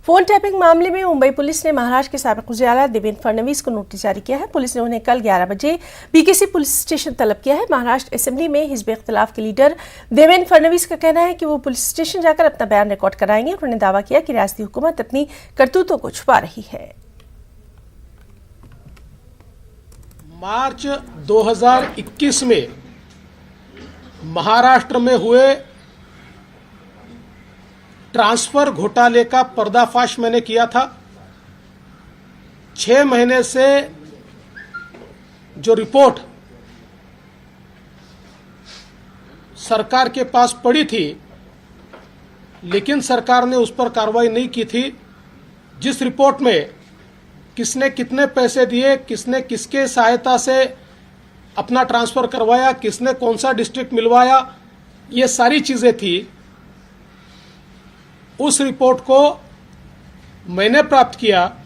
Phone tapping मामले में Mumbai police ने महाराष्ट्र के साबिक वज़ीर-ए-आला देवेंद्र फडणवीस को नोटिस जारी किया है। पुलिस ने उन्हें कल 11 बजे बीकेसी पुलिस स्टेशन तलब किया है। महाराष्ट्र असेंबली में हिज़्ब इख्तिलाफ के लीडर देवेंद्र फडणवीस का कहना है कि वो पुलिस स्टेशन जाकर अपना बयान रिकॉर्ड कराएंगे। उन्होंने दावा किया कि रियासती हुकूमत अपनी करतूतों को छुपा रही है। मार्च 2021 में महाराष्ट्र में हुए ट्रांसफर घोटाले का पर्दाफाश मैंने किया था। 6 महीने से जो रिपोर्ट सरकार के पास पड़ी थी, लेकिन सरकार ने उस पर कार्रवाई नहीं की थी। जिस रिपोर्ट में किसने कितने पैसे दिए, किसने किसके सहायता से अपना ट्रांसफर करवाया, किसने कौन सा डिस्ट्रिक्ट मिलवाया, ये सारी चीजें थी। उस रिपोर्ट को मैंने प्राप्त किया